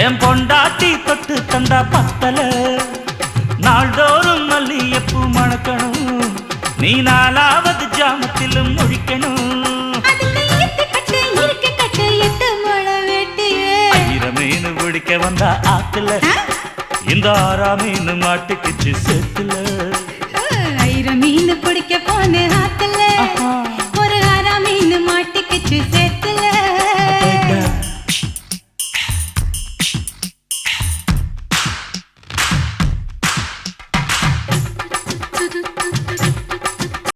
என் பொண்டாட்டி தொட்டு தந்தா பத்தல நாள்தோறும் மல்லியப்பூ மணக்கணும் நீ நாலாவது ஜாமத்திலும் முடிக்கணும் மீன் பிடிக்க வந்தா ஆத்துல இந்த 6 மீன் மாட்டுக்குச்சு சேத்துல மீன் பிடிக்க போன